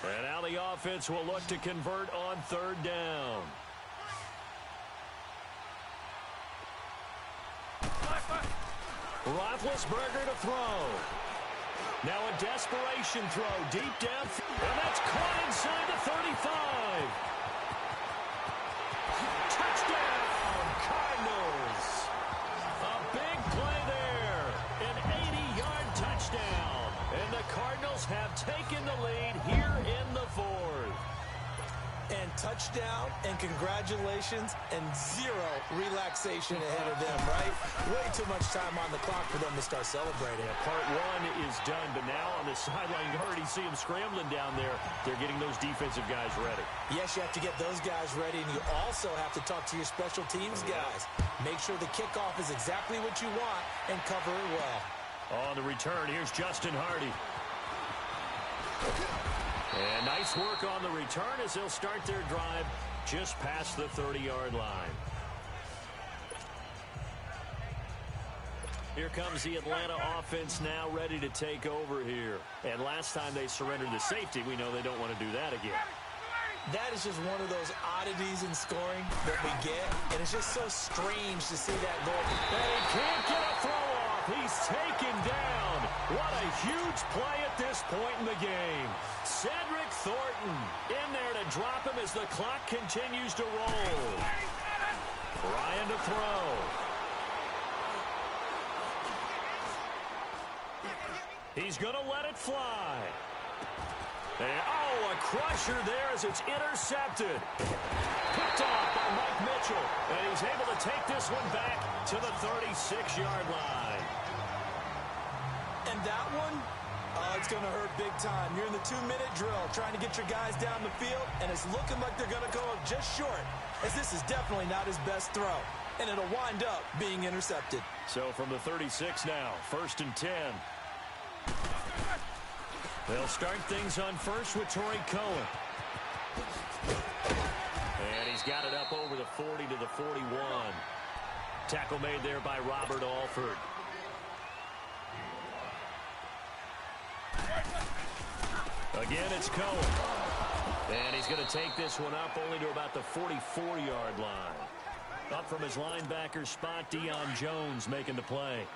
And now the offense will look to convert on third down. Roethlisberger to throw. Now a desperation throw deep down. And that's caught inside the 35. Touchdown, Cardinals. A big play there. An 80-yard touchdown. And the Cardinals have taken the lead here in the fourth. And touchdown, and congratulations, and zero relaxation ahead of them, right? Way too much time on the clock for them to start celebrating. Yeah, part one is done, but now on the sideline, you already see them scrambling down there. They're getting those defensive guys ready. Yes, you have to get those guys ready, and you also have to talk to your special teams guys. Make sure the kickoff is exactly what you want and cover it well. On the return, here's Justin Hardy. And nice work on the return as they'll start their drive just past the 30-yard line. Here comes the Atlanta offense now ready to take over here. And last time they surrendered the safety, we know they don't want to do that again. That is just one of those oddities in scoring that we get, and it's just so strange to see that goal. And he can't get a throw off. He's taken down. What a huge play at this point in the game. Cedric Thornton in there to drop him as the clock continues to roll. Ryan to throw. He's going to let it fly. And, oh, a crusher there as it's intercepted. Picked off by Mike Mitchell. And he's able to take this one back to the 36-yard line. And that one, it's going to hurt big time. You're in the 2-minute drill trying to get your guys down the field, and it's looking like they're going to go up just short, as this is definitely not his best throw. And it'll wind up being intercepted. So from the 36 now, 1st and 10. They'll start things on first with Torrey Cohen. And he's got it up over the 40 to the 41. Tackle made there by Robert Alford. Again, it's Cohen. And he's going to take this one up only to about the 44-yard line. Up from his linebacker spot, Deion Jones making the play.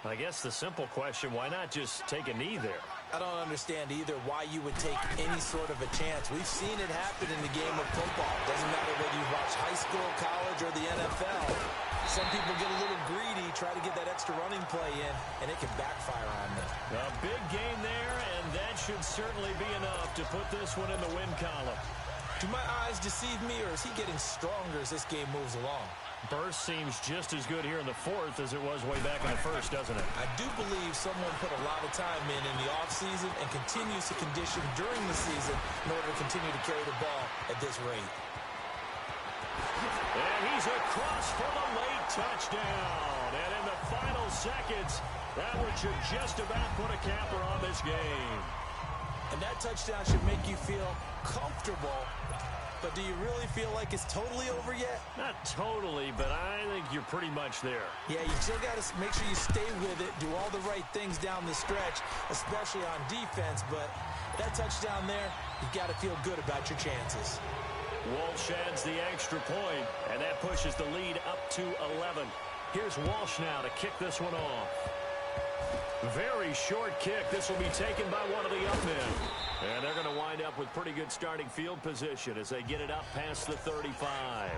I guess the simple question, why not just take a knee there? I don't understand either why you would take any sort of a chance. We've seen it happen in the game of football. Doesn't matter whether you watch high school, college, or the NFL. Some people get a little greedy, try to get that extra running play in, and it can backfire on them. A big game there, and that should certainly be enough to put this one in the win column. Do my eyes deceive me, or is he getting stronger as this game moves along? Burst seems just as good here in the fourth as it was way back in the first, doesn't it? I do believe someone put a lot of time in the offseason and continues to condition during the season in order to continue to carry the ball at this rate. And he's across for the late touchdown. And in the final seconds, that one should just about put a capper on this game. And that touchdown should make you feel comfortable. But do you really feel like it's totally over yet? Not totally, but I think you're pretty much there. Yeah, you still got to make sure you stay with it, do all the right things down the stretch, especially on defense. But that touchdown there, you've got to feel good about your chances. Walsh adds the extra point, and that pushes the lead up to 11. Here's Walsh now to kick this one off. Very short kick. This will be taken by one of the up men. And they're going to wind up with pretty good starting field position as they get it up past the 35.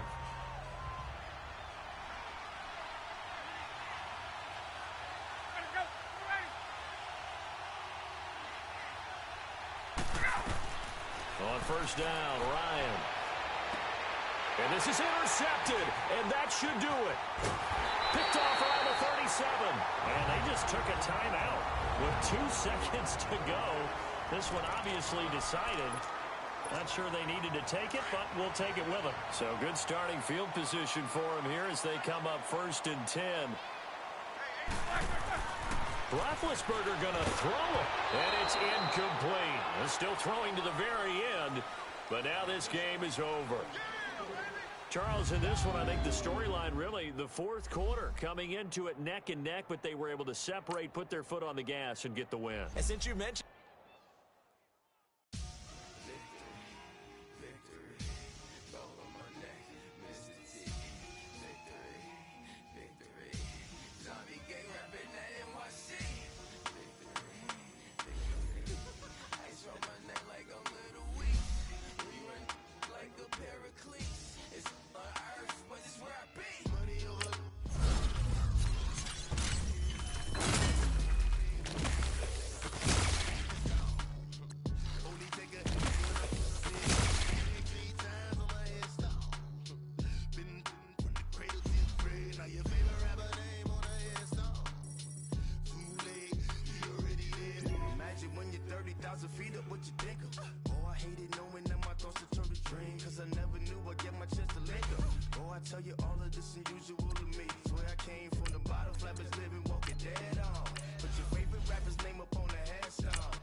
On first down, Ryan. And this is intercepted, and that should do it. Picked off around the 37. And they just took a timeout with 2 seconds to go. This one obviously decided. Not sure they needed to take it, but we'll take it with them. So good starting field position for them here as they come up 1st and 10. Roethlisberger going to throw it, and it's incomplete. They're still throwing to the very end, but now this game is over. Charles, in this one, I think the storyline really, the fourth quarter, coming into it neck and neck, but they were able to separate, put their foot on the gas, and get the win. And since you mentioned to feed up what you think of. Oh, I hated knowing that my thoughts would turn to dream, cause I never knew I'd get my chance to link up. Oh, I tell you all of this unusual to me. Swear I came from the bottom, flappers living, walking dead on. Put your favorite rapper's name up on the headstone.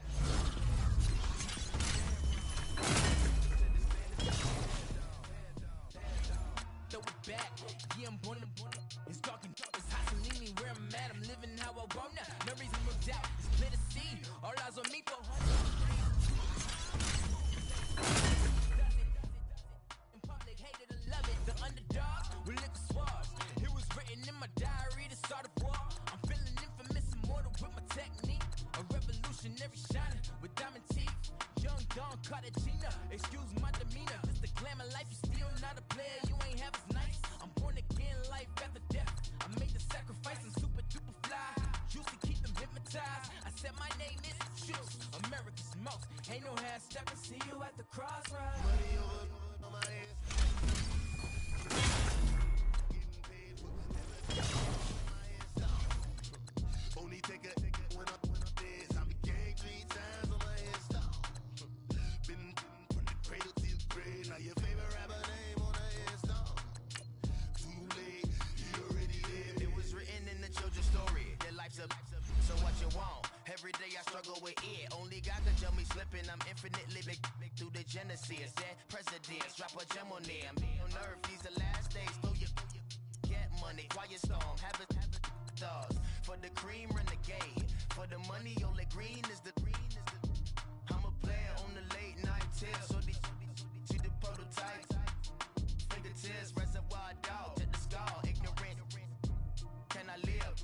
Throw it back, yeah, I'm born. It's dark and it's hot, so leave me where I'm at. I'm living how I want now. No reason to doubt, it's clear to see. All eyes on me for in public, hated or love it. The underdogs will lick swabs. It was written in my diary to start a war. I'm feeling infamous, immortal with my technique. A revolutionary shining with diamond teeth. Young Don Cartagena, excuse my demeanor. This the glamour life, you still not a player, you ain't half as nice. I'm born again, life after death. I made the sacrifice, I'm super duper fly. Used to keep them hypnotized. I said my name is Juice, America's most. Ain't no half stepping, see you at the crossroads. Money over on my ass. Getting paid for never my ass off. Only take a when I'm dead. I be gang 3 times on my head stop. Been from the cradle to the grave. Now your favorite rapper name on the headstone. Too late, you already dead. It was written in the children's story. Their life's a so what you want? Every day I struggle with it. Only God can tell me slipping. I'm infinitely big through the genesis. Dead presidents, drop a gem on them. On earth, these the last days. Throw your get money, quiet storm. Have it thoughts for the cream renegade. For the money, only green is the green is the. I'm a player on the late night tip. So they see the prototype. Fingertips, reservoir dog, check the skull. Ignorant. Can I live?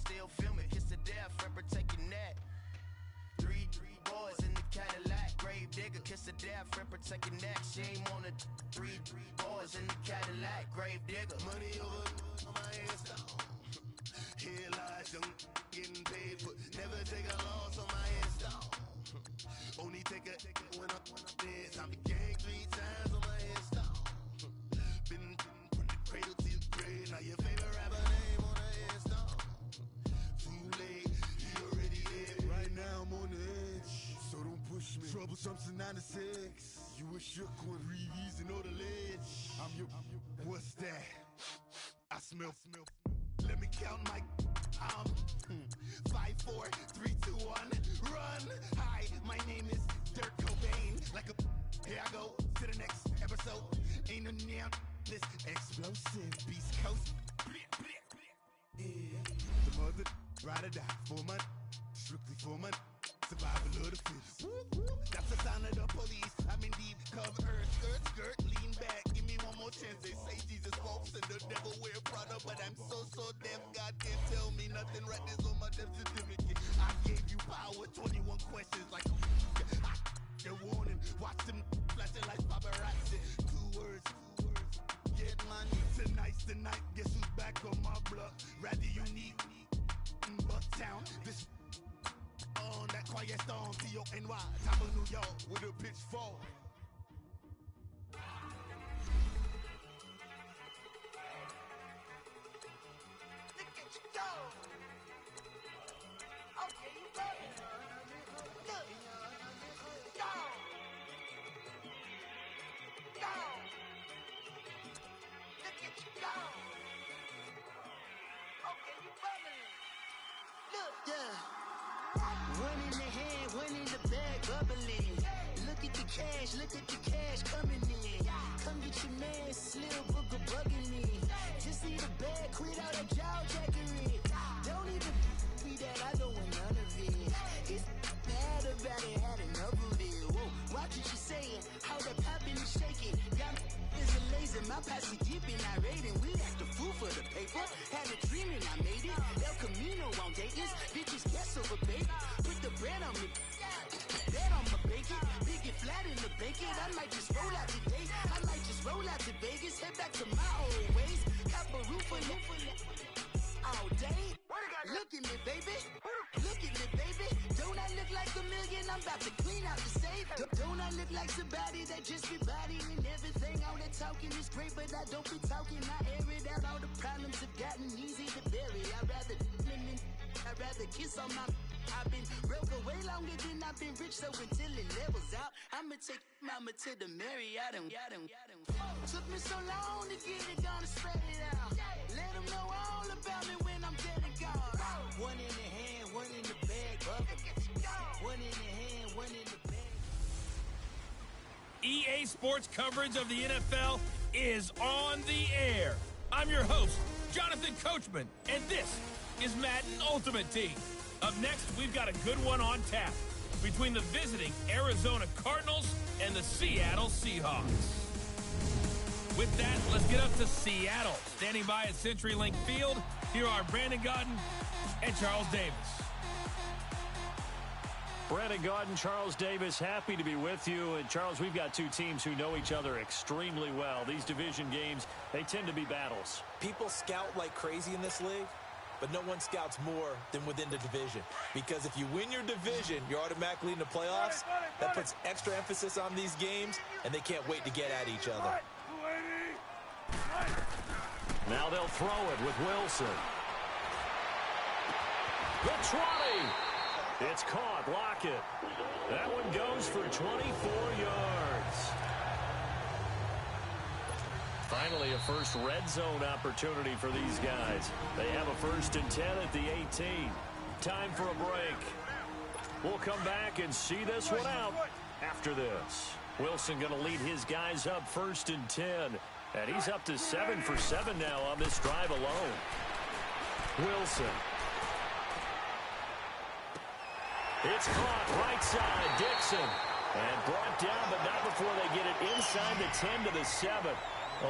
Still film it, kiss to death, friend protecting that. Three boys in the Cadillac, grave digger, kiss to death, friend protecting that. Shame on the three boys in the Cadillac, grave digger. Money over on my headstone. Here lies young, getting paid for. Never take a loss on my headstone. Only take a when I'm dead. I be gang 3 times on my headstone. Been from the cradle to the grave. Now your favorite rapper name on the headstone. Too late, you already dead. Right now I'm on the edge, so don't push me. Troublesome to 9 to 6. You a shook one, griiiiiinnd on the ledge. I'm your. What's that? I smell. Let me count my. 5, 4, 3, 2, 1, run. Hi, my name is Dirk Cobain. Like a. Here I go to the next episode. Ain't no damn this explosive Beast Coast. Yeah. The mother ride or die for my strictly for my survival of the fittest. That's the sign of the police. I'm in deep cover, skirt, lean back. Give me one more chance. They say Jesus walks and the devil wear Prada, but I'm so deaf. God can't tell me nothing. Right this on my death certificate. I gave you power. 21 questions like a warning. Watch them flashing like paparazzi. 2 words. Get money. Tonight's the night. Guess who's back on my block? Rather unique in Bucktown. This on that quiet storm. T-O-N-Y. Top of New York with a pitchfork. Look at you go. Okay, you go. Look. Go. Go. Look at you go. Okay, you bubbling. Look, yeah. One in the hand, one in the bag, bubbling. Look at the cash coming in. Come get your man, Slim Booger bugging me. Just need a bag, quit all that jaw jackery. Don't even be that, I don't want none of it. He's bad about it, had enough of it. Whoa, watch what you saying, how that poppin' and shaking. Got is a laser, my posse deep and I raiding. We act the fool for the paper. Had a dream and I made it. El Camino on Dayton's, bitches guess over baby. Put the bread on me, that on my bacon. Big and flat in the bacon. I might just roll out today. I might just roll out to Vegas. Head back to my old ways. Cop a roof for you all day. Look at me, baby. Look at me, baby. Don't I look like a million? I'm about to clean out the safe. Don't I look like somebody that just be bodying everything? All that talking is great, but I don't be talking. I air it out. All the problems have gotten easy to bury. I'd rather kiss on my I've been broke way longer than I've been rich, so until it levels out, I'ma take mama to the Marriott and took me so long to get it, gonna spread it out. Let them know all about me when I'm dead and gone. One in the hand, one in the bag, one in the hand, one in the bag. EA Sports coverage of the NFL is on the air. I'm your host, Jonathan Coachman, and this is Madden Ultimate Team. Up next, we've got a good one on tap between the visiting Arizona Cardinals and the Seattle Seahawks. With that, let's get up to Seattle. Standing by at CenturyLink Field, here are Brandon Gaudin and Charles Davis. Brandon Gaudin, Charles Davis, happy to be with you. And, Charles, we've got two teams who know each other extremely well. These division games, they tend to be battles. People scout like crazy in this league, but no one scouts more than within the division. Because if you win your division, you're automatically in the playoffs. That puts extra emphasis on these games, and they can't wait to get at each other. Now they'll throw it with Wilson. The 20. It's caught. Lockett. That one goes for 24 yards. Finally, a first red zone opportunity for these guys. They have a 1st and 10 at the 18. Time for a break. We'll come back and see this one out after this. Wilson going to lead his guys up 1st and 10. And he's up to 7 for 7 now on this drive alone. Wilson. It's caught right side. Dixon. And brought down, but not before they get it inside the 10 to the 7.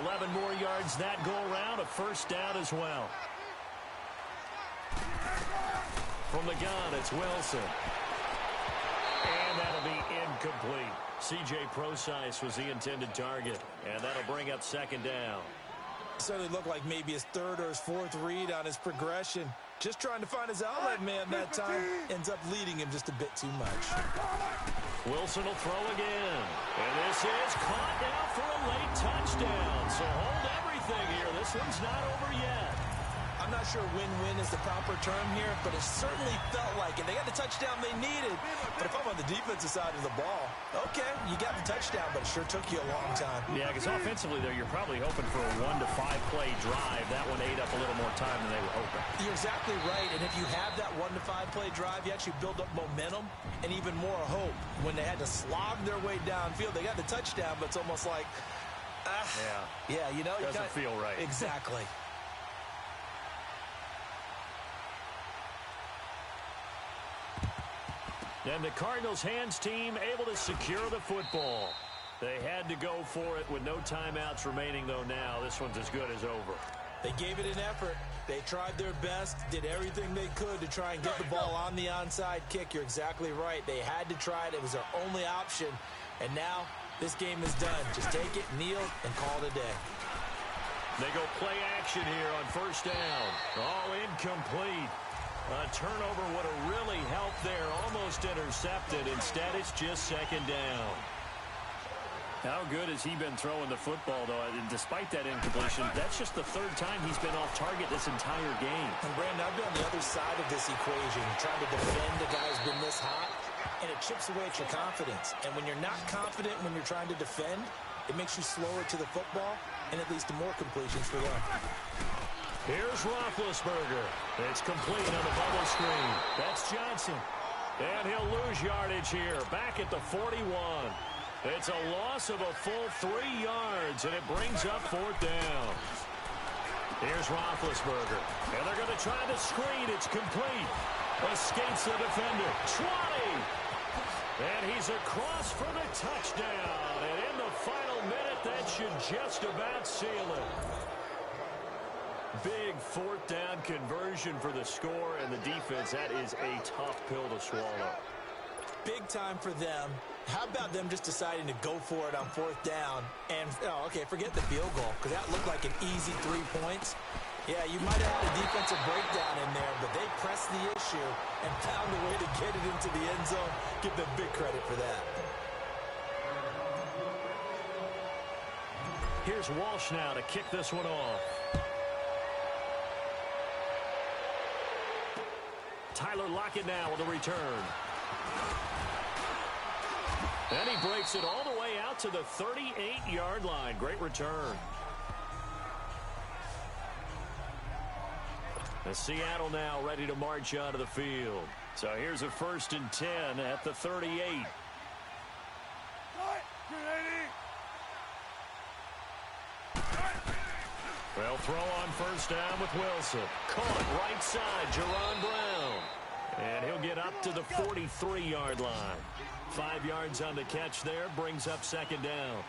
11 more yards that go around. A 1st down as well. From the gun, it's Wilson. And that'll be incomplete. C.J. Prosise was the intended target. And that'll bring up 2nd down. Certainly looked like maybe his 3rd or his 4th read on his progression. Just trying to find his outlet man that time. Ends up leading him just a bit too much. Wilson will throw again. And this is caught now for a late touchdown. So hold everything here. This one's not over yet. I'm not sure win-win is the proper term here, but it certainly felt like it. They got the touchdown they needed. But if I'm on the defensive side of the ball, okay, you got the touchdown, but it sure took you a long time. Yeah, because offensively there, you're probably hoping for a 1 to 5 play drive. That one ate up a little more time than they were hoping. You're exactly right, and if you have that 1 to 5 play drive, you actually build up momentum and even more hope. When they had to slog their way downfield, they got the touchdown, but it's almost like, yeah, you know. Doesn't feel right. Exactly. And the Cardinals' hands team able to secure the football. They had to go for it with no timeouts remaining, though now. This one's as good as over. They gave it an effort. They tried their best, did everything they could to try and get the ball on the onside kick. You're exactly right. They had to try it. It was their only option. And now this game is done. Just take it, kneel, and call it a day. They go play action here on 1st down. All incomplete. A turnover would have really helped there. Almost intercepted. Instead, it's just 2nd down. How good has he been throwing the football, though? And despite that incompletion, that's just the 3rd time he's been off target this entire game. And, Brandon, I've been on the other side of this equation, trying to defend a guy who's been this hot, and it chips away at your confidence. And when you're not confident when you're trying to defend, it makes you slower to the football, and it leads to more completions for them. Here's Roethlisberger. It's complete on the bubble screen. That's Johnson. And he'll lose yardage here. Back at the 41. It's a loss of a full 3 yards, and it brings up 4th down. Here's Roethlisberger. And they're going to try the screen. It's complete. Escapes the defender. 20. And he's across for the touchdown. And in the final minute, that should just about seal it. Big 4th down conversion for the score, and the defense, that is a tough pill to swallow. Big time for them. How about them just deciding to go for it on 4th down? And, forget the field goal, because that looked like an easy 3 points. Yeah, you might have had a defensive breakdown in there, but they pressed the issue and found a way to get it into the end zone. Give them big credit for that. Here's Walsh now to kick this one off. Tyler Lockett now with a return. And he breaks it all the way out to the 38-yard line. Great return. And Seattle now ready to march onto the field. So here's a 1st and 10 at the 38. They'll throw on 1st down with Wilson. Caught right side, Jerron Brown. And he'll get up to the 43-yard line. 5 yards on the catch there, brings up 2nd down.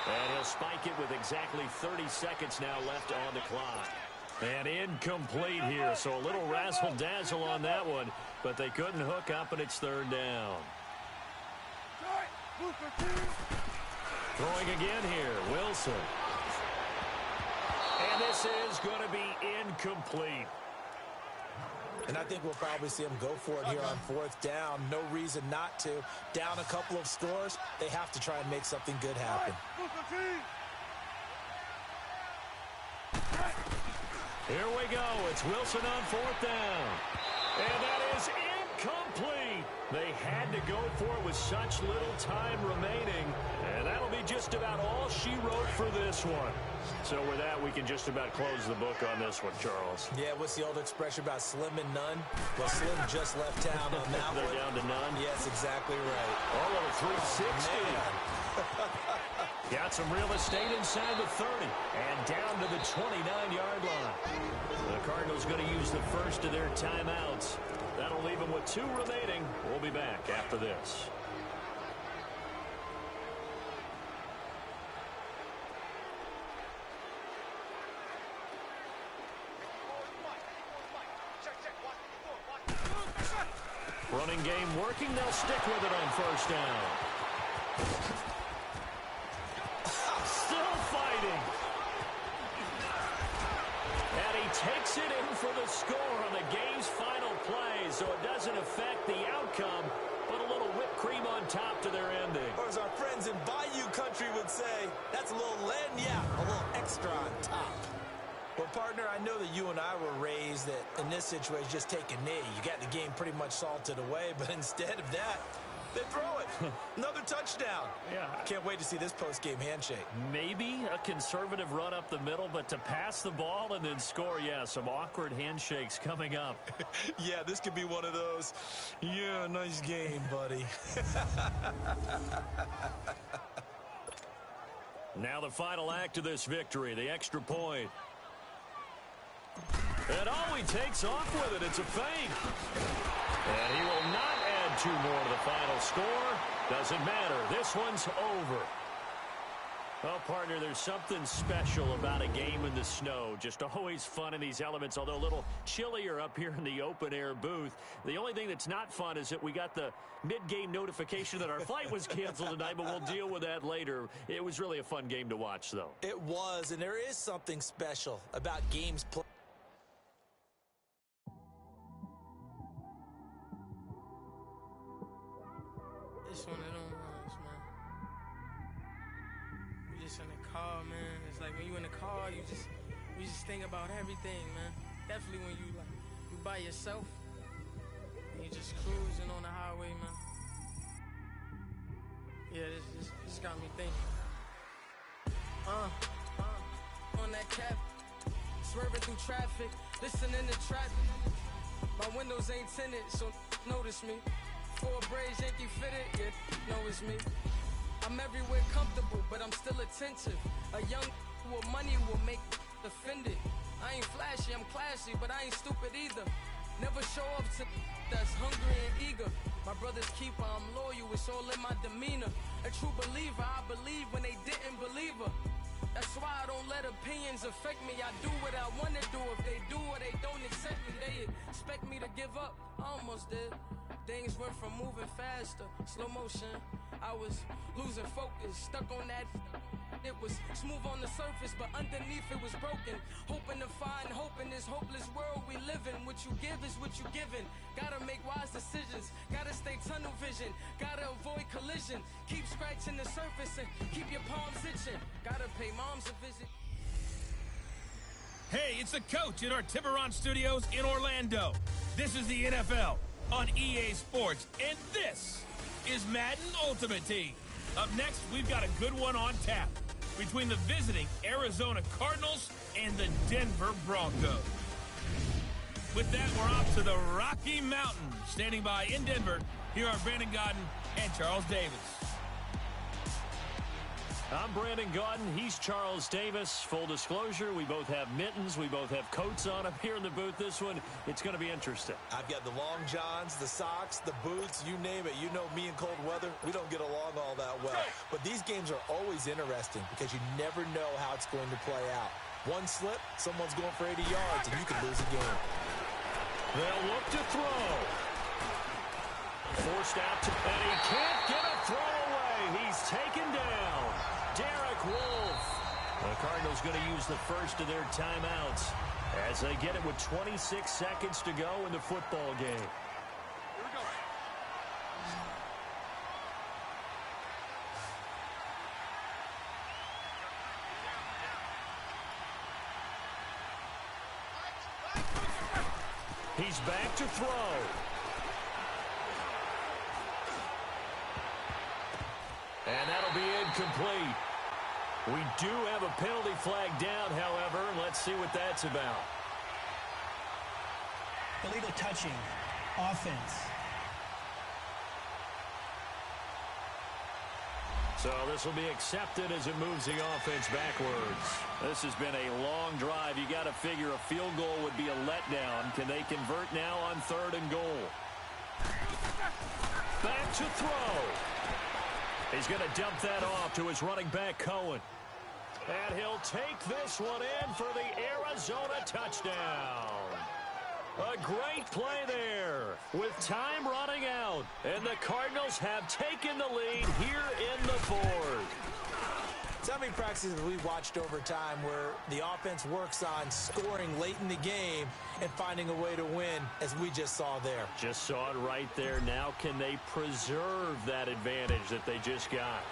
And he'll spike it with exactly 30 seconds now left on the clock. And incomplete here, so a little razzle-dazzle on that one, but they couldn't hook up, and it's 3rd down. Throwing again here, Wilson. And this is going to be incomplete. And I think we'll probably see him go for it here on 4th down. No reason not to. Down a couple of scores, they have to try and make something good happen. Here we go. It's Wilson on 4th down. And that is incomplete. They had to go for it with such little time remaining. And that'll be just about all she wrote for this one. So with that, we can just about close the book on this one, Charles. Yeah, what's the old expression about slim and none? Well, Slim just left town on that They're one. down to none? Yes, exactly right. All of a 360. Got some real estate inside the 30 and down to the 29-yard line. The Cardinals going to use the first of their timeouts. That'll leave them with 2 remaining. We'll be back after this. Running game working. They'll stick with it on 1st down. Still fighting. And he takes it in for the score on the game's final play, so it doesn't affect the outcome, but a little whipped cream on top to their ending. Or as our friends in Bayou Country would say, that's a little a little extra on top. Well, partner, I know that you and I were raised that in this situation, just take a knee. You got the game pretty much salted away, but instead of that, they throw it. Another touchdown. Yeah. Can't wait to see this post-game handshake. Maybe a conservative run up the middle, but to pass the ball and then score, yeah, some awkward handshakes coming up. Yeah, this could be one of those, yeah, nice game, buddy. Now the final act of this victory, the extra point. And he takes off with it. It's a fake. And he will not add 2 more to the final score. Doesn't matter. This one's over. Well, partner, there's something special about a game in the snow. Just always fun in these elements, although a little chillier up here in the open-air booth. The only thing that's not fun is that we got the mid-game notification that our flight was canceled tonight, but we'll deal with that later. It was really a fun game to watch, though. It was, and there is something special about games played. It's one of them ones, man. You just in the car, man. It's like when you in the car, you just think about everything, man. Definitely when you by yourself and you just cruising on the highway, man. Yeah, this got me thinking. On that cap, swerving through traffic, listening to traffic. My windows ain't tinted, so notice me. 4 braids, Yankee fitted, yeah, know it's me. I'm everywhere comfortable, but I'm still attentive. A young with money will make offended. I ain't flashy, I'm classy, but I ain't stupid either. Never show up to that's hungry and eager. My brother's keeper, I'm loyal, it's all in my demeanor. A true believer, I believe when they didn't believe her. That's why I don't let opinions affect me. I do what I want to do. If they do or they don't accept me, they expect me to give up. I almost did. Things went from moving faster, slow motion. I was losing focus, stuck on that. It was smooth on the surface, but underneath it was broken. Hoping to find hope in this hopeless world we live in. What you give is what you given. Gotta make wise decisions. Gotta stay tunnel vision. Gotta avoid collision. Keep scratching the surface and keep your palms itching. Gotta pay moms a visit. Hey, it's the coach in our Tiburon studios in Orlando. This is the NFL on EA Sports, and this is Madden Ultimate Team. Up next, we've got a good one on tap between the visiting Arizona Cardinals and the Denver Broncos. With that, we're off to the Rocky Mountains. Standing by in Denver, here are Brandon Gaudin and Charles Davis. I'm Brandon Gaudin. He's Charles Davis. Full disclosure, we both have mittens. We both have coats on up here in the booth. This one, it's going to be interesting. I've got the long johns, the socks, the boots, you name it. You know me in cold weather, we don't get along all that well. But these games are always interesting because you never know how it's going to play out. One slip, someone's going for 80 yards, and you could lose a game. They'll look to throw. Forced out to, and he can't get a throw away. He's taken down. Derek Wolfe. The Cardinals going to use the first of their timeouts as they get it with 26 seconds to go in the football game. Here we go. He's back to throw. And that'll be incomplete. We do have a penalty flag down, however. Let's see what that's about. Illegal touching. Offense. So this will be accepted as it moves the offense backwards. This has been a long drive. You got to figure a field goal would be a letdown. Can they convert now on 3rd and goal? Back to throw. He's going to dump that off to his running back, Cohen. And he'll take this one in for the Arizona touchdown. A great play there with time running out. And the Cardinals have taken the lead here in the 4th. So many practices we've watched over time where the offense works on scoring late in the game and finding a way to win, as we just saw there. Just saw it right there. Now can they preserve that advantage that they just got?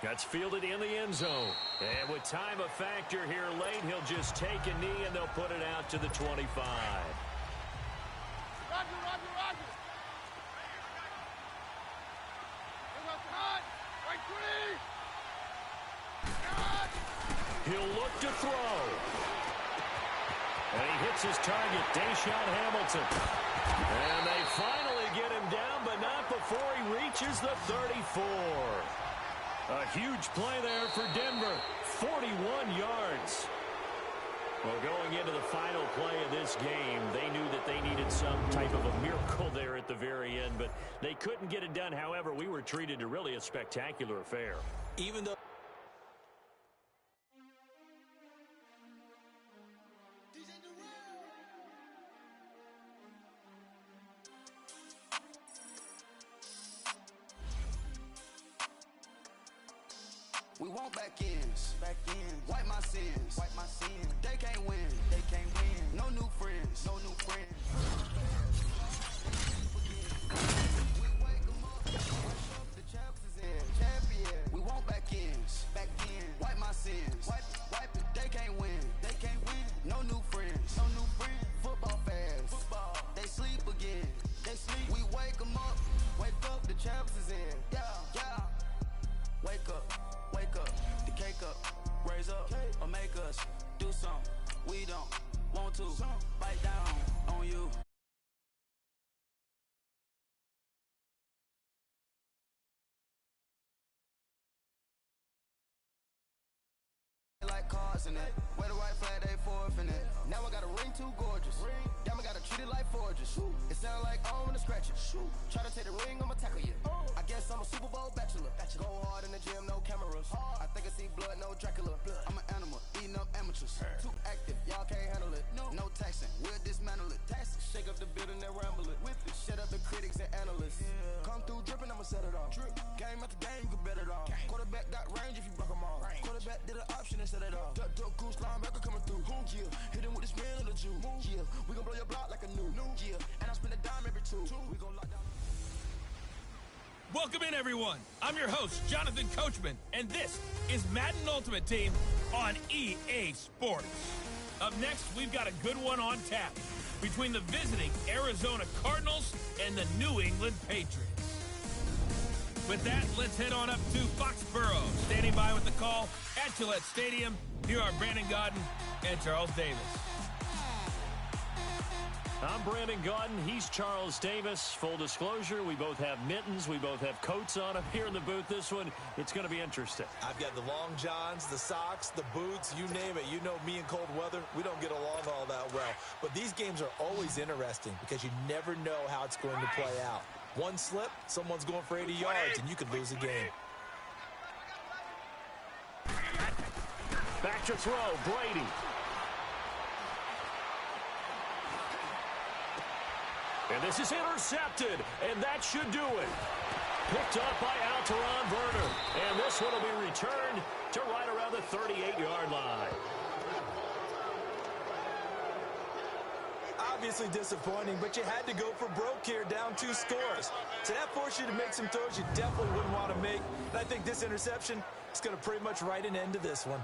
That's fielded in the end zone. And with time a factor here late, he'll just take a knee and they'll put it out to the 25. Roger. He'll look to throw. And he hits his target, Deshaun Hamilton. And they finally get him down, but not before he reaches the 34. A huge play there for Denver. 41 yards. Well, going into the final play of this game, they knew that they needed some type of a miracle there at the very end, but they couldn't get it done. However, we were treated to really a spectacular affair. Even though we want back ends. Wipe my sins. They can't win. No new friends. We wake 'em up. Wash up, the champs is in. Champion. We want back ends. Wipe my sins. Wipe it. They can't win. No new friends. Football fans. They sleep again. We wake 'em up. Wake up, the champs is in. Yeah. Wake up, the cake up, raise up, or make us do something we don't want to, bite down on you. Like cards in it, where the white flag they forfeit it. Now I got a ring too gorgeous, damn I gotta treat it like forges. It sound like I wanna scratch it. Try to take the ring, I'ma tackle you. I guess I'm a Super Bowl bachelor. Go hard in the gym, no cameras. I think I see blood, no Dracula. I'm an animal, eating up amateurs. Too active, y'all can't handle it. No taxing, we'll dismantle it. Shake up the building and ramble it. Whip it, shut up the critics and analysts. Come through dripping, I'ma set it off. Game after game, you can bet it off. Quarterback got range if you broke them all. Quarterback did an option and set it off. Duck goose linebacker coming through. Yeah, hit him with the spin of the Jew. Yeah, we gon' blow your block like a new. Yeah, and I spend a dime every two. We gon' lock down. Welcome in, everyone. I'm your host, Jonathan Coachman, and this is Madden Ultimate Team on EA Sports. Up next, we've got a good one on tap between the visiting Arizona Cardinals and the New England Patriots. With that, let's head on up to Foxborough. Standing by with the call at Gillette Stadium, here are Brandon Gaudin and Charles Davis. I'm Brandon Gaudin. He's Charles Davis. Full disclosure, we both have mittens. We both have coats on up here in the booth. This one, it's going to be interesting. I've got the long johns, the socks, the boots, you name it. You know me in cold weather, we don't get along all that well. But these games are always interesting because you never know how it's going to play out. One slip, someone's going for 80 yards, and you could lose a game. Back to throw, Brady. And this is intercepted, and that should do it. Picked up by Alteron Werner. And this one will be returned to right around the 38-yard line. Obviously disappointing, but you had to go for broke here, down 2 scores. So that forced you to make some throws you definitely wouldn't want to make. And I think this interception is going to pretty much write an end to this one.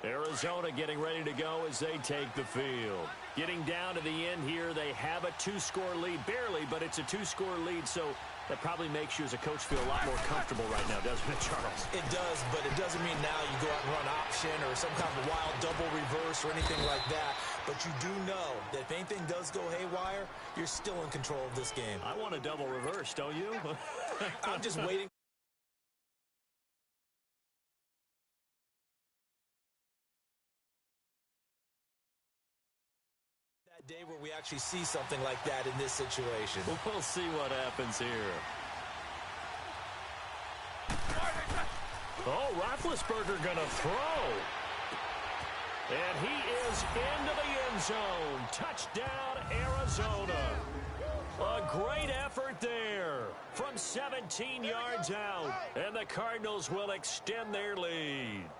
Arizona getting ready to go as they take the field. Getting down to the end here, they have a 2-score lead. Barely, but it's a 2-score lead, so that probably makes you as a coach feel a lot more comfortable right now, doesn't it, Charles? It does, but it doesn't mean now you go out and run option or some kind of wild double reverse or anything like that. But you do know that if anything does go haywire, you're still in control of this game. I want a double reverse, don't you? I'm just waiting. Day where we actually see something like that in this situation. We'll see what happens here. Oh, Roethlisberger gonna throw. And he is into the end zone. Touchdown, Arizona. A great effort there from 17 yards out. And the Cardinals will extend their lead.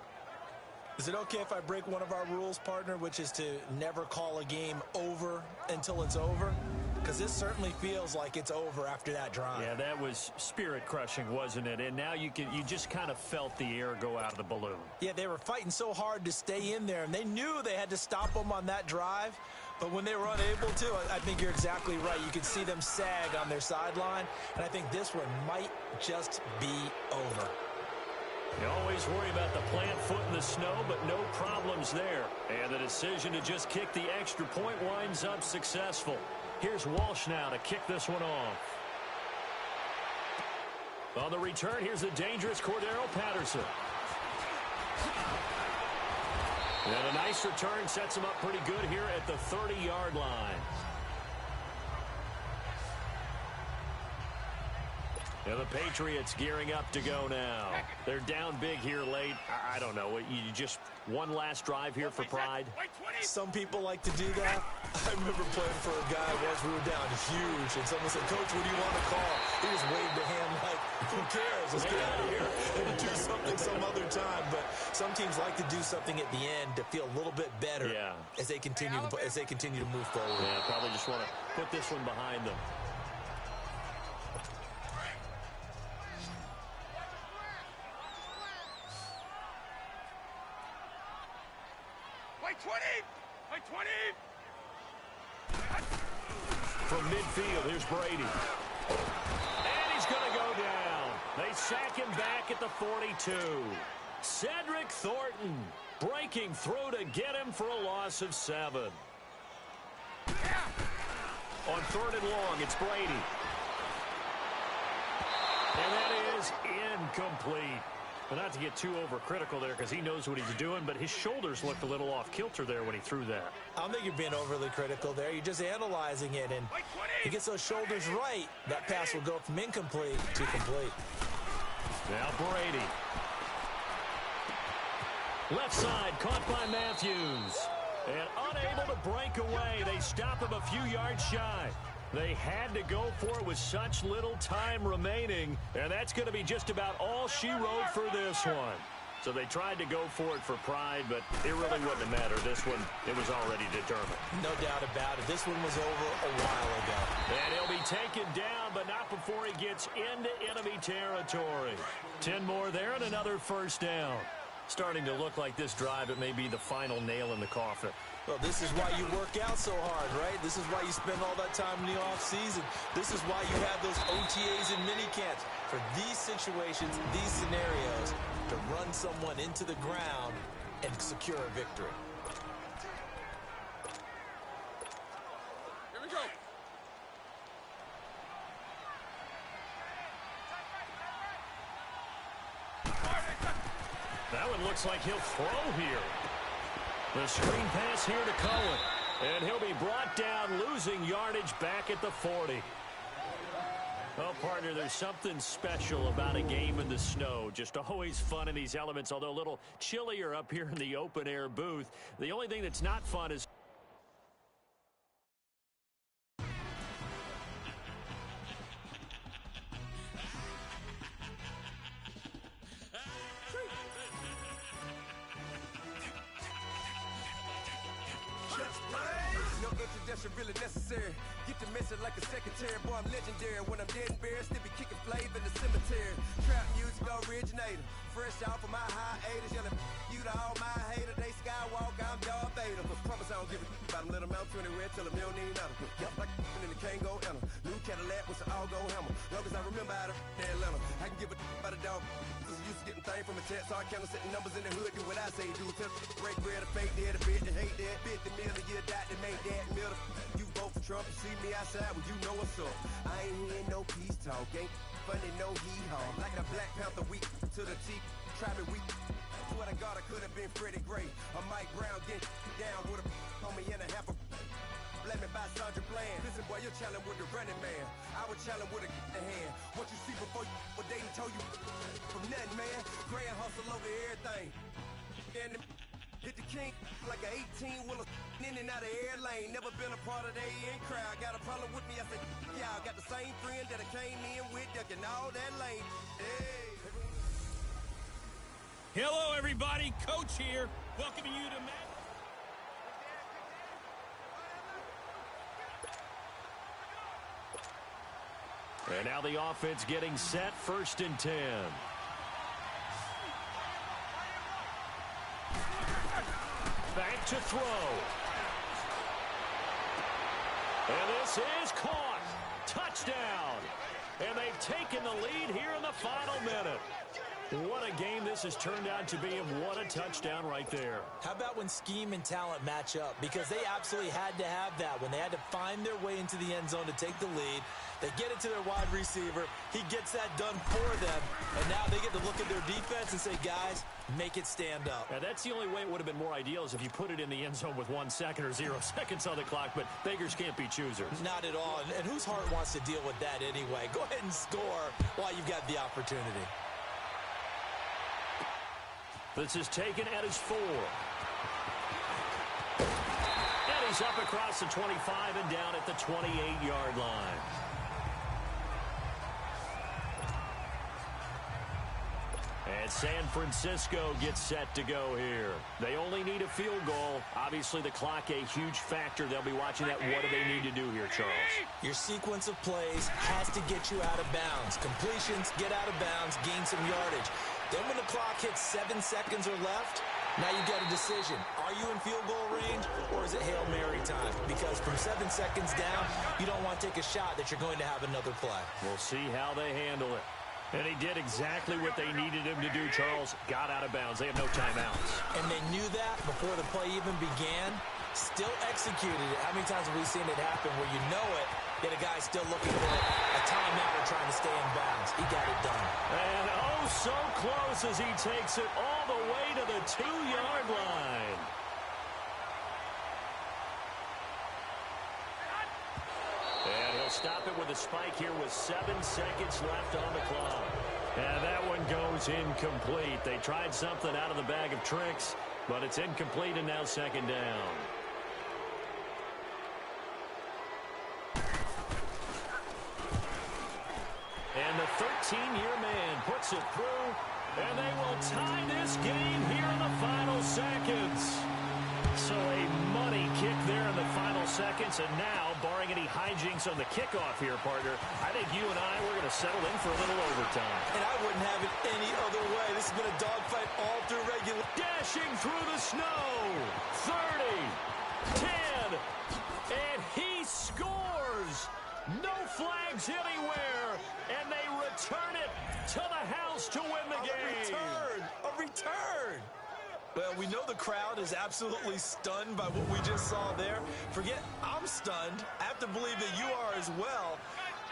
Is it okay if I break one of our rules, partner, which is to never call a game over until it's over? Because this certainly feels like it's over after that drive. Yeah, that was spirit-crushing, wasn't it? And now you just kind of felt the air go out of the balloon. Yeah, they were fighting so hard to stay in there, and they knew they had to stop them on that drive. But when they were unable to, I think you're exactly right. You could see them sag on their sideline, and I think this one might just be over. You always worry about the plant foot in the snow, but no problems there. And the decision to just kick the extra point winds up successful. Here's Walsh now to kick this one off. On the return, here's the dangerous Cordero Patterson. And a nice return sets him up pretty good here at the 30-yard line. And the Patriots gearing up to go now. They're down big here late. I don't know. You just one last drive here for pride? Some people like to do that. I remember playing for a guy once. We were down huge, and someone said, "Coach, what do you want to call?" He just waved a hand like, "Who cares? Let's get out of here and do something some other time." But some teams like to do something at the end to feel a little bit better as they continue to move forward. Yeah, probably just want to put this one behind them. From midfield, here's Brady. And he's going to go down. They sack him back at the 42. Cedric Thornton breaking through to get him for a loss of 7. On 3rd and long, it's Brady. And that is incomplete. But not to get too overcritical there because he knows what he's doing, but his shoulders looked a little off kilter there when he threw that. I don't think you're being overly critical there. You're just analyzing it, and he gets those shoulders right. That pass will go from incomplete to complete. Now Brady. Left side, caught by Matthews. And unable to break away, they stop him a few yards shy. They had to go for it with such little time remaining, and that's going to be just about all she wrote for this one. So they tried to go for it for pride, but it really wouldn't have mattered. This one, it was already determined. No doubt about it. This one was over a while ago. And he'll be taken down, but not before he gets into enemy territory. 10 more there and another first down. Starting to look like this drive, it may be the final nail in the coffin. Well, this is why you work out so hard, right? This is why you spend all that time in the offseason. This is why you have those OTAs and minicamps. For these situations, these scenarios, to run someone into the ground and secure a victory. Here we go. That one looks like he'll throw here. The screen pass here to Cohen. And he'll be brought down, losing yardage back at the 40. Well, partner, there's something special about a game in the snow. Just always fun in these elements, although a little chillier up here in the open-air booth. The only thing that's not fun is... No introduction really necessary. Get the message like a secretary. Boy, I'm legendary. When I'm dead and buried, still be kicking flavor in the cemetery. Trap music originator. Fresh off of my hiatus. Yelling you to all my haters. They skywalk, I'm Darth Vader. But promise I don't give a about them. Let them out anywhere. Tell them they don't need nothing. Yup, like in the Kango enter. New Cadillac with an all-go hammer. Long as I remember how to Atlanta. I can give a about a dog. Used to getting things from a text. So I count setting numbers in the hood. Do what I say do. Tell break bread, a fake dead, a bit to hate that. 50 million, you die to make that middle. You vote for Trump, you see me outside, well, you know what's up. I ain't hearing no peace talk, ain't funny, no hee-haw. Like a Black Panther weak to the teeth, try me weak. Swear to God, I could have been Freddie Gray. Or Mike Brown, get down with a homie and a half a... Let me buy Sandra Bland. Listen, boy, you're challenging with the running man. I was challenging with a hand. What you see before you... What they told you from nothing, man. Grand hustle over everything. And hit the king like an 18-wheeler in and out of air lane. Never been a part of the in crowd. Got a problem with me, I said, y'all got the same friend that I came in with, ducking all that lane. Hey. Hello, everybody. Coach here, welcoming you to Madden. And now the offense getting set, 1st and 10. Back to throw. And this is caught. Touchdown. And they've taken the lead here in the final minute. What a game this has turned out to be, and what a touchdown right there. How about when scheme and talent match up? Because they absolutely had to have that. When they had to find their way into the end zone to take the lead, they get it to their wide receiver. He gets that done for them. And now they get to look at their defense and say, guys, make it stand up. Now, that's the only way it would have been more ideal is if you put it in the end zone with 1 second or 0 seconds on the clock, but beggars can't be choosers. Not at all. And whose heart wants to deal with that anyway? Go ahead and score while you've got the opportunity. This is taken at his 4. And he's up across the 25 and down at the 28-yard line. And San Francisco gets set to go here. They only need a field goal. Obviously, the clock a huge factor. They'll be watching that. What do they need to do here, Charles? Your sequence of plays has to get you out of bounds. Completions, get out of bounds, gain some yardage. Then when the clock hits 7 seconds or left, now you've got a decision. Are you in field goal range, or is it Hail Mary time? Because from 7 seconds down, you don't want to take a shot that you're going to have another play. We'll see how they handle it. And he did exactly what they needed him to do, Charles. Got out of bounds. They have no timeouts. And they knew that before the play even began, still executed it. How many times have we seen it happen where you know it, yet a guy's still looking for a timeout or trying to stay in bounds? He got it done. And oh, so close as he takes it all the way to the 2-yard line. And he'll stop it with a spike here with 7 seconds left on the clock. And that one goes incomplete. They tried something out of the bag of tricks, but it's incomplete and now 2nd down. And the 13-year man puts it through And they will tie this game here in the final seconds. So a money kick there in the final seconds. And now, barring any hijinks on the kickoff here, partner, I think you and I, we're going to settle in for a little overtime. And I wouldn't have it any other way. This has been a dogfight all through regular. Dashing through the snow. 30, 10, and he scores. No flags anywhere, and they return it to the house to win the game. A return. Well, we know the crowd is absolutely stunned by what we just saw there. Forget I'm stunned. I have to believe that you are as well.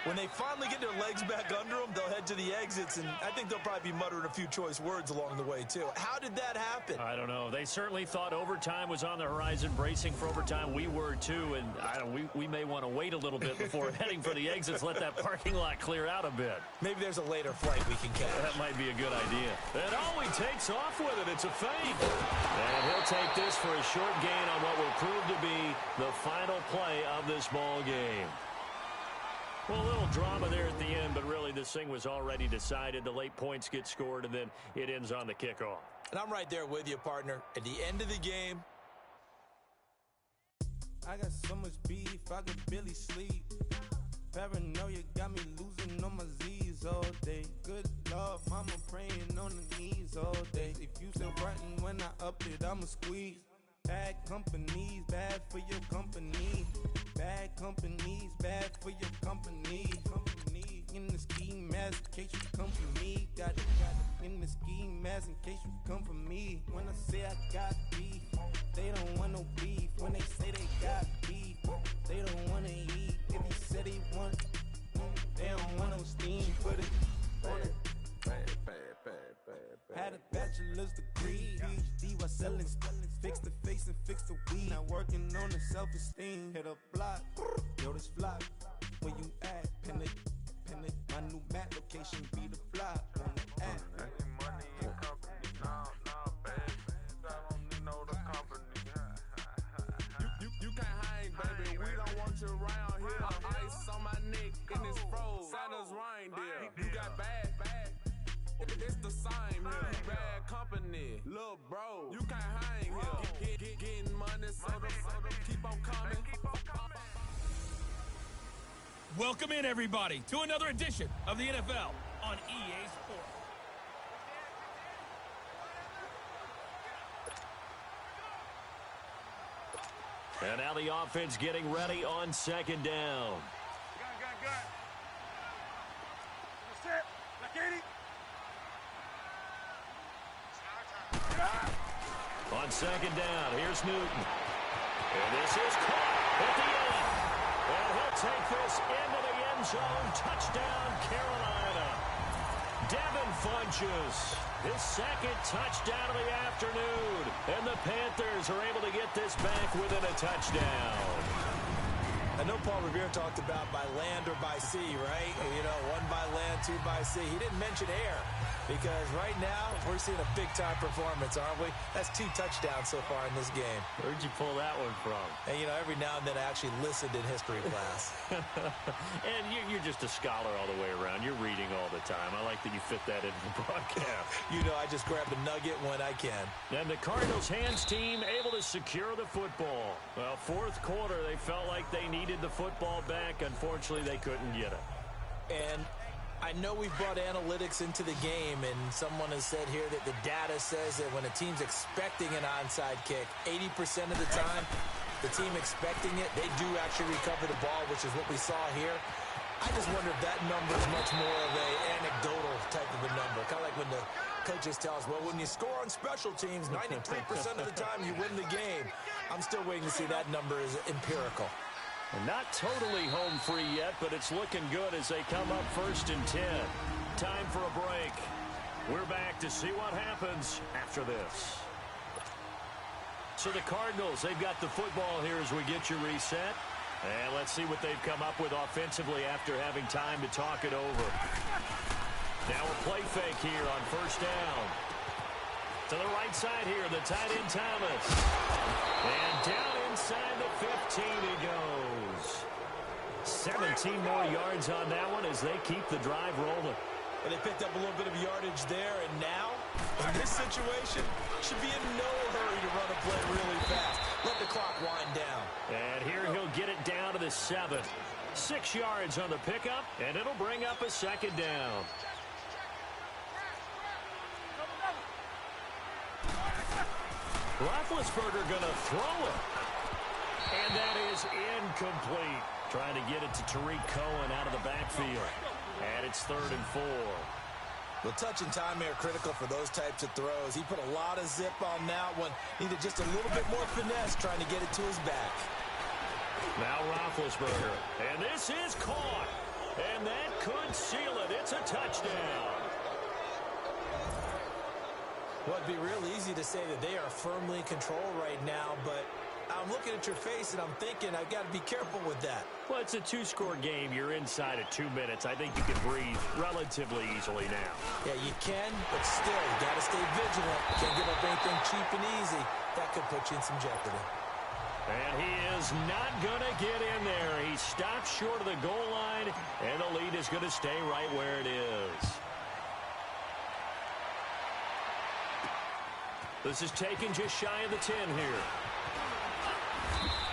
When they finally get their legs back under them, they'll head to the exits, and I think they'll probably be muttering a few choice words along the way, too. How did that happen? I don't know. They certainly thought overtime was on the horizon, bracing for overtime. We were, too, and we may want to wait a little bit before heading for the exits, let that parking lot clear out a bit. Maybe there's a later flight we can catch. That might be a good idea. And he takes off with it. It's a fake. And he'll take this for a short gain on what will prove to be the final play of this ball game. Well, a little drama there at the end, but really this thing was already decided. The late points get scored, and then it ends on the kickoff. And I'm right there with you, partner. At the end of the game, I got so much beef, I could barely sleep. Paranoia got me losing on my Z's all day. Good Lord, mama praying on the knees all day. If you still frontin' when I up it, I'ma squeeze. Bad companies, bad for your company. Bad companies, bad for your company. Company in the ski mask in case you come for me. Got it in the ski mask in case you come for me. When I say I got beef, they don't want no beef. When they say they got beef, they don't want to eat. If he said he want, they don't want no steam. Put it on it. Had a bachelor's degree, PhD while selling. Fix the face and fix the weed. Now working on the self-esteem. Hit a block, yo, this flock. Where you at? Pin it. My new map location be the block. On the app. Money and company, no, baby. I don't need no the company. You can't hang, baby. We don't want you around here. Ice on my neck in this froze. Santa's reindeer. You got bad. It's the same here. You bad company, little bro. You can't hang here. Getting money, so keep on coming. Welcome in, everybody, to another edition of the NFL on EA Sports. And now the offense getting ready on second down. Good. Sit. Look at it. On second down, here's Newton. And this is caught at the end. And he'll take this into the end zone. Touchdown, Carolina. Devin Funchess, his second touchdown of the afternoon. And the Panthers are able to get this back within a touchdown. I know Paul Revere talked about by land or by sea, right? You know, one by land, two by sea. He didn't mention air because right now we're seeing a big-time performance, aren't we? That's 2 touchdowns so far in this game. Where'd you pull that one from? And, you know, every now and then I actually listened in history class. And you're just a scholar all the way around. You're reading all the time. I like that you fit that into the broadcast. You know, I just grab a nugget when I can. And the Cardinals' hands team able to secure the football. Well, fourth quarter, they felt like they needed the football back. Unfortunately, they couldn't get it. And I know we've brought analytics into the game, and someone has said here that the data says that when a team's expecting an onside kick, 80% of the time, the team expecting it, they do actually recover the ball, which is what we saw here. I just wonder if that number is much more of an anecdotal type of a number. Kind of like when the coaches tell us, well, when you score on special teams, 93% of the time you win the game. I'm still waiting to see that number is empirical. Not totally home free yet, but it's looking good as they come up 1st and 10. Time for a break. We're back to see what happens after this. So the Cardinals, they've got the football here as we get you reset. And let's see what they've come up with offensively after having time to talk it over. Now a play fake here on 1st down. To the right side here, the tight end Thomas. And down inside the 15 he goes. 17 more yards on that one as they keep the drive rolling. And they picked up a little bit of yardage there, and now situation, should be in no hurry to run a play really fast. Let the clock wind down. And here he'll get it down to the 7. 6 yards on the pickup, and it'll bring up a second down. Roethlisberger going to throw it. And that is incomplete. Trying to get it to Tariq Cohen out of the backfield. And it's 3rd and 4. Well, touch and time are critical for those types of throws. He put a lot of zip on that one. Needed just a little bit more finesse trying to get it to his back. Now Roethlisberger. And this is caught. And that could seal it. It's a touchdown. Well, it'd be real easy to say that they are firmly in control right now, but I'm looking at your face and I'm thinking I've got to be careful with that. Well, it's a 2-score game. You're inside of 2 minutes. I think you can breathe relatively easily now. Yeah, you can, but still, you got to stay vigilant. Can't give up anything cheap and easy. That could put you in some jeopardy. And he is not going to get in there. He stops short of the goal line, and the lead is going to stay right where it is. This is taken just shy of the 10 here.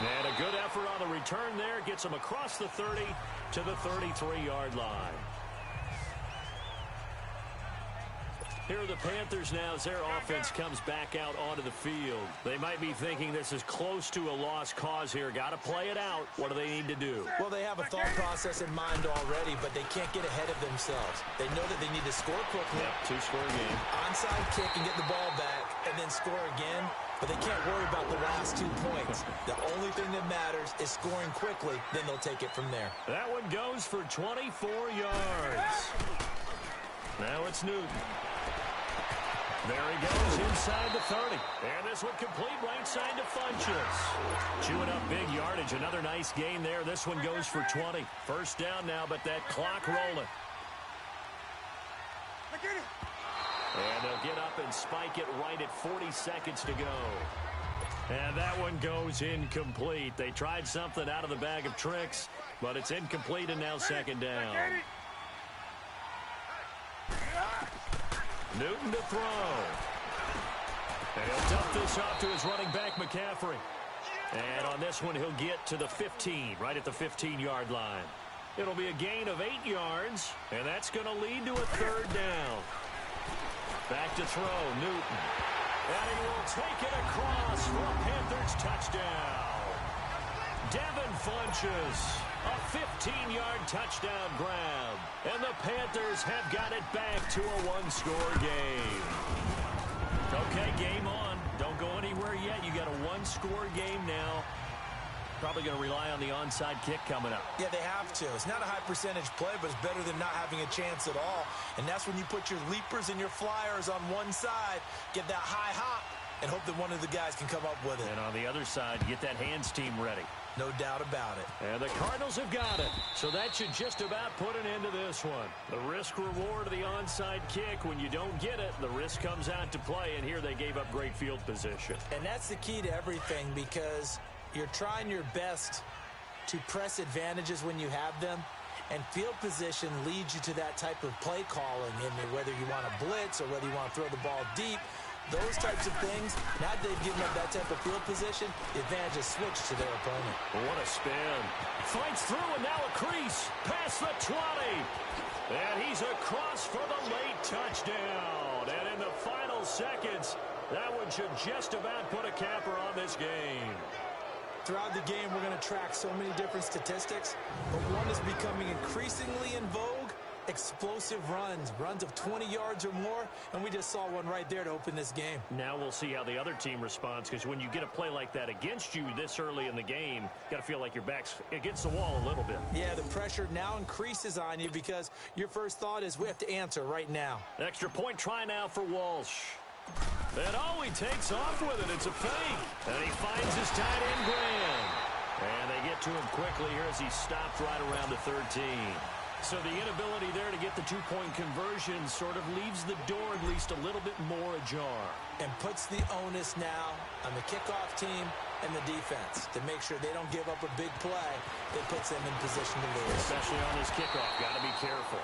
And a good effort on the return there. Gets him across the 30 to the 33-yard line. Here are the Panthers now as their offense comes back out onto the field. They might be thinking this is close to a lost cause here. Got to play it out. What do they need to do? Well, they have a thought process in mind already, but they can't get ahead of themselves. They know that they need to score quickly. Yep, 2-score game. Onside kick and get the ball back and then score again. But they can't worry about the last 2 points. The only thing that matters is scoring quickly. Then they'll take it from there. That one goes for 24 yards. Now it's Newton. There he goes inside the 30. And this one complete right side to Funchess. Chewing up big yardage. Another nice gain there. This one goes for 20. First down now, but that clock rolling. And they'll get up and spike it right at 40 seconds to go. And that one goes incomplete. They tried something out of the bag of tricks, but it's incomplete and now second down. Newton to throw. And he'll dump this off to his running back, McCaffrey. And on this one, he'll get to the 15, right at the 15-yard line. It'll be a gain of 8 yards, and that's going to lead to a third down. Back to throw, Newton. And he will take it across for a Panthers touchdown. Devin Funchess, a 15-yard touchdown grab. And the Panthers have got it back to a 1-score game. Okay, game on. Don't go anywhere yet. You got a 1-score game now. Probably going to rely on the onside kick coming up. Yeah, they have to. It's not a high percentage play, but it's better than not having a chance at all. And that's when you put your leapers and your flyers on one side, get that high hop, and hope that one of the guys can come up with it. And on the other side, get that hands team ready. No doubt about it. And the Cardinals have got it. So that should just about put an end to this one. The risk-reward of the onside kick, when you don't get it, the risk comes out to play, and here they gave up great field position. And that's the key to everything, because you're trying your best to press advantages when you have them, and field position leads you to that type of play calling, in whether you want to blitz or whether you want to throw the ball deep. Those types of things, now that they've given up that type of field position, the advantage is switched to their opponent. What a spin. Fights through, and now a crease. Past the 20. And he's across for the late touchdown. And in the final seconds, that one should just about put a capper on this game. Throughout the game, we're going to track so many different statistics, but one is becoming increasingly in vogue: explosive runs of 20 yards or more, and we just saw one right there to open this game. Now we'll see how the other team responds, because when you get a play like that against you this early in the game, got to feel like your back's against the wall a little bit. Yeah, the pressure now increases on you because your first thought is we have to answer right now. Extra point try now for Walsh. And he takes off with it. It's a fake. And he finds his tight end, Graham. And they get to him quickly here as he stopped right around the 13. So the inability there to get the two-point conversion sort of leaves the door at least a little bit more ajar. And puts the onus now on the kickoff team and the defense to make sure they don't give up a big play that puts them in position to lose. Especially on this kickoff. Got to be careful.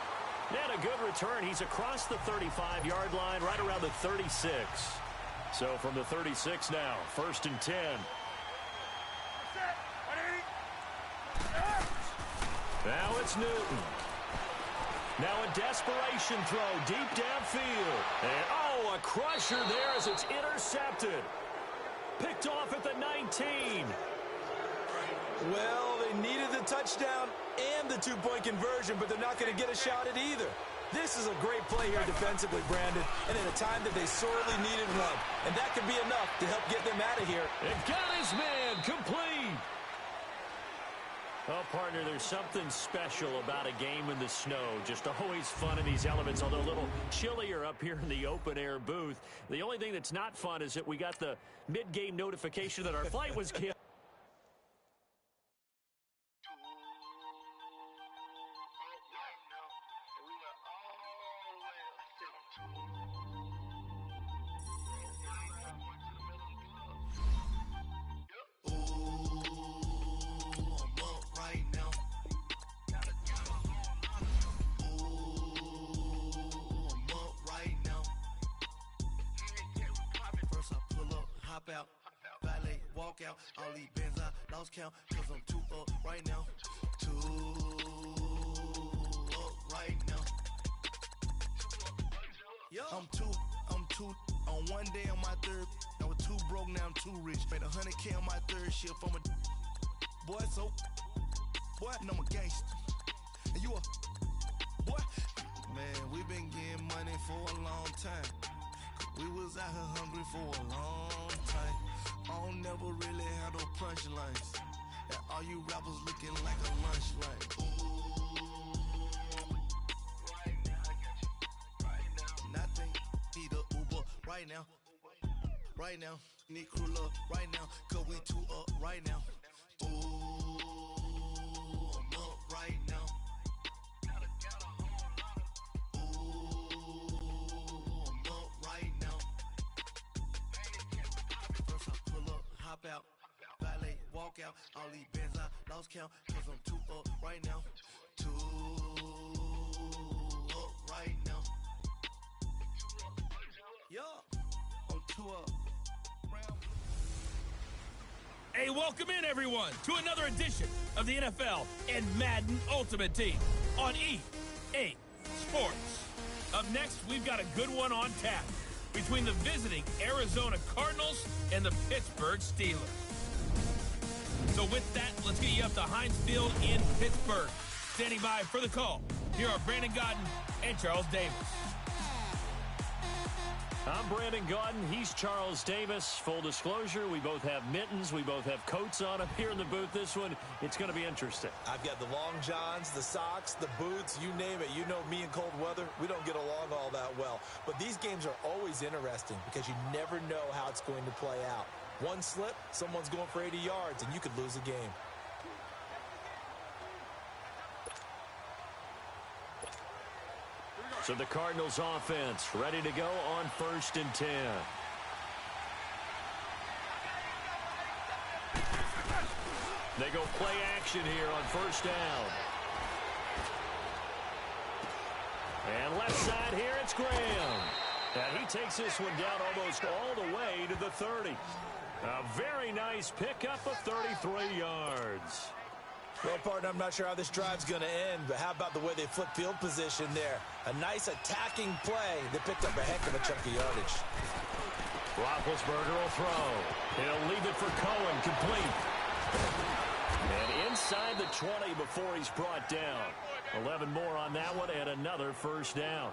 And a good return. He's across the 35-yard line, right around the 36. So from the 36 now, 1st and 10. Now it's Newton. Now a desperation throw deep downfield. And, oh, a crusher there as it's intercepted. Picked off at the 19. Well, they needed the touchdown and the two-point conversion, but they're not going to get a shot at either. This is a great play here defensively, Brandon, and at a time that they sorely needed one. And that could be enough to help get them out of here. And got his man complete. Well, partner, there's something special about a game in the snow. Just always fun in these elements, although a little chillier up here in the open-air booth. The only thing that's not fun is that we got the mid-game notification that our flight was canceled. Out, valet, walk out, all these bands I lost count, cause I'm too up right now, too up right now, I'm too, on one day on my third, I was too broke, now I'm too rich, made 100K on my third shift, I'm a boy, so, boy, and I'm a gangster, and you a, boy, man, we been getting money for a long time. We was out here hungry for a long time. I don't never really have no punchlines. And all you rappers looking like a lunch line. Ooh, right now, I got you. Right now. Nothing, need a Uber right now. Right now, need crew love right now. Cause we too up right now. Ooh, I'm up right now. Hop out, valet, walk out, all these bands I lost count, cause I'm too up right now, too up right now, yeah, I'm too up. Hey, welcome in, everyone, to another edition of the NFL and Madden Ultimate Team on EA Sports. Up next, we've got a good one on tap between the visiting Arizona Cardinals and the Pittsburgh Steelers. So with that, let's get you up to Heinz Field in Pittsburgh. Standing by for the call, here are Brandon Gaudin and Charles Davis. I'm Brandon Gaudin. He's Charles Davis. Full disclosure, we both have mittens. We both have coats on up here in the booth. This one, it's going to be interesting. I've got the long johns, the socks, the boots, you name it. You know me in cold weather, we don't get along all that well. But these games are always interesting because you never know how it's going to play out. One slip, someone's going for 80 yards, and you could lose a game. So the Cardinals offense ready to go on 1st and 10. They go play action here on 1st down. And left side here, it's Graham. And he takes this one down almost all the way to the 30. A very nice pickup of 33 yards. Well, partner, I'm not sure how this drive's going to end, but how about the way they flip field position there? A nice attacking play that picked up a heck of a chunk of yardage. Roethlisberger will throw. He'll leave it for Cohen, complete. And inside the 20 before he's brought down. 11 more on that one and another 1st down.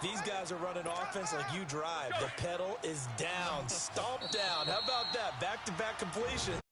These guys are running offense like you drive. The pedal is down. Stomp down. How about that? Back-to-back completion.